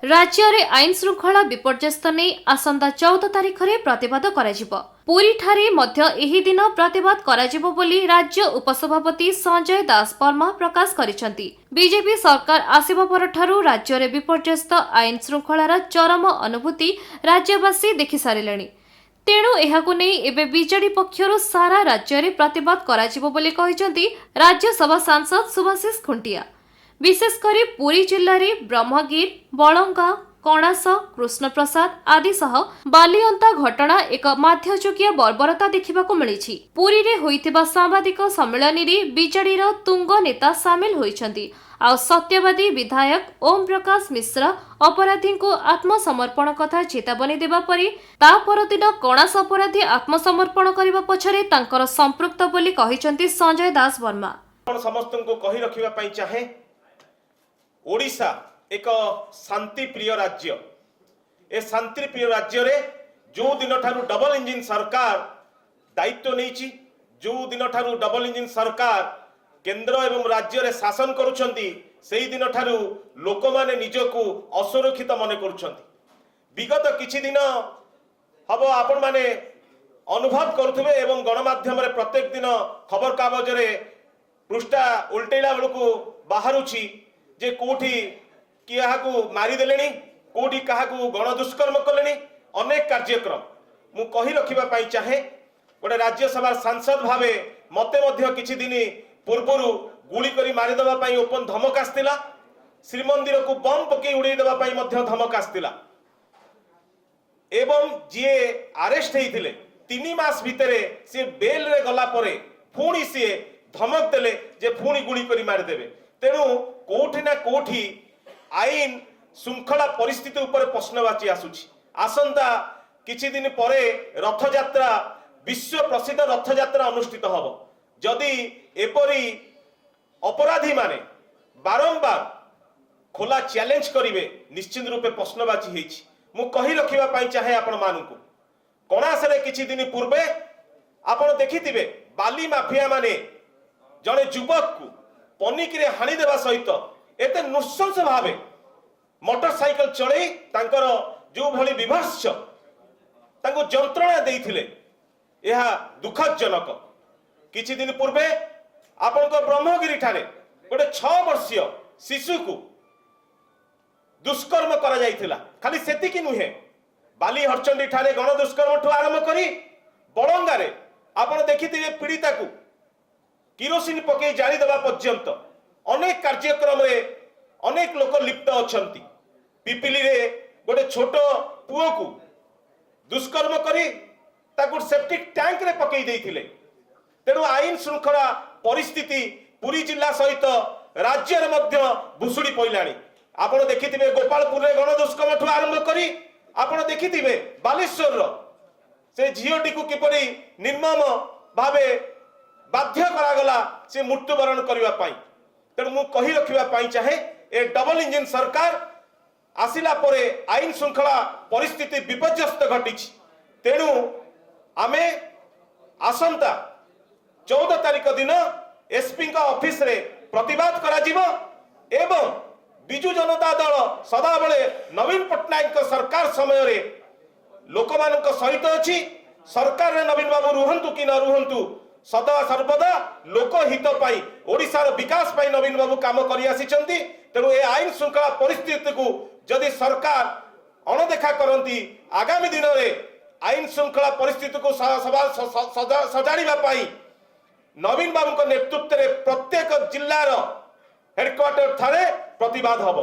राज्य में आईन श्रृंखला विपर्यस्त नहीं आसंता 14 तारिख में प्रतिवाद पुरी ठारे मध्य एही दिन प्रतिवाद कराजिबो बोली राज्य उपसभापति संजय दास वर्मा प्रकाश करिसेंती। बीजेपी सरकार आसिबा परठारु राज्य में विपर्यस्त आईन श्रृंखलार चरम अनुभूति राज्यवासी देखि सारिलेनी। तेणु एहाकु नै एबे बीजेडी पक्षरु सारा राज्य में प्रतिवाद कराजिबो बोली कहिसेंती राज्यसभा सांसद सुभाषिष खुंटिया। विशेषकर पुरी जिले में ब्रह्मगिर, बलंगा, कणास, कृष्णप्रसाद आदि सह बालिअंता घटना एक मध्यजुगीय बर्बरता देखा मिली। पुरी रे होइथिबा सांबादिक सम्मेलन में बीजेडी तुंग नेता सामिल होइछंती। आ सत्यवादी विधायक ओम प्रकाश मिश्र अपराधी को आत्मसमर्पण कथा चेतावनी देबा परी ता परदिन कणास अपराधी आत्मसमर्पण करबा पछरे तांकर संपृक्त बोली कहिसंती संजय दास वर्मा। समस्त को कहि रखिबा पई चाहे ओडिशा एक शांति प्रिय राज्य। ए शांति प्रिय राज्य रे जो दिन ठारू डबल इंजिन सरकार दायित्व नहीं, जो दिन ठारू डबल इंजिन सरकार केंद्र एवं राज्य रे शासन करुछंती सेही दिन ठारू लोक माने निजको असुरक्षित मन करुछंती। विगत किछि दिन हबो आपण माने अनुभव करुथबे एवं गणमाध्यम रे प्रत्येक दिन खबर कागज रे पृष्ठा उल्टेला बेलू बाहरुछि जे कोठी किए मारिदेले, कोठी क्या गण दुष्कर्म कले, अनेक कार्यक्रम मु कही रखिबा पई चाहे। गोटे राज्यसभा सांसद भावे मते किछि दिन पूर्वर गुली करी मारिदेबा पई ओपन धमक आस्तिला। श्रीमंदिर को बम पकई उड़ाई देबा पई मध्य धमक आस्तिला एवं जी अरेस्ट होइथिले 3 मास भितरे से बेल रे गला परे पुणी सी धमक देले जे पुणी गुली करी मारिदेबे। तेणु कोठी ना कोठी आईन श्रृंखला परिस्थिति उपर प्रश्नवाची आसुची। आसंता किछि दिन परे रथ यात्रा, विश्व प्रसिद्ध रथ यात्रा अनुष्ठित हब। जदि एपरी अपराधी माने बारंबार खोला चैलेंज करिवे निश्चित रूपे प्रश्नवाची हेछि। मु कहि रखिबा पई चाहे आपण मानकु कणास रे किछि दिन पूर्वे आपण देखिथिबे बाली माफिया माने जने युवक को पनिकी रे हाणी देवा सहित एते नृशंस भावे मोटरसाइकल चढ़ई तांकर जो भली विभत्स तांको जंत्रणा देइथिले यह दुखदजनक। किछि दिन पूर्वे आपनको ब्रह्मगिरी ठारे गोटे 6 वर्षीय शिशु को दुष्कर्म करा जाइथिला। खाली सेतिकी नुहे, बाली हरचंडी ठारे गण दुष्कर्म ठू आरंभ करी बलंगा रे आपण देखिथिबे पीड़िता को किरोसिन पकई जारी देवा पर्यंत अनेक कार्यक्रम रे अनेक लोक लिप्त अछंती। पिपिली रे गोटे छोट पुओ को दुष्कर्म करी ताकू सेप्टिक टैंक रे पकई देइथिले। तेणु आईन श्रृंखला परिस्थिति पुरी जिला सहित राज्य रे मध्य भुसुड़ी पइलाणी। आपण देखिथिबे गोपालपुर रे गण दुष्कर्म ठू आरंभ करी आपण देखिथिबे बालेश्वर रो से झियोटी को किपरि निर्मम भावे बाध्य करागला से मृत्युवरण करबा पई। तेणु मु कही रखिबा पई चाहे ए डबल इंजिन सरकार आसिला परे आईन श्रृंखला परिस्थिति विपर्यस्त घटिछि। तेणु आमे आसंता 14 तारिख दिन एसपी का ऑफिस रे प्रतिवाद करा जिवो एवं बिजु जनता दल सदाबले नवीन पट्टनायक सरकार समय रे लोक मानक सहित अछि। सरकार रे नवीन बाबू रुहंतु कि न रुहंतु सदा सर्वदा लोक हित पाई ओडिशार विकास पाई नवीन बाबू काम करि आसिचंती। तेणु ए आईन श्रृंखला परिस्थिति को जदि सरकार अणदेखा करंती आगामी दिन में आईन श्रृंखला परिस्थिति को सजाड़िबा पाई नवीन बाबू नेतृत्व में प्रत्येक जिलार हेडक्वार्टर थारे प्रतिवाद हब।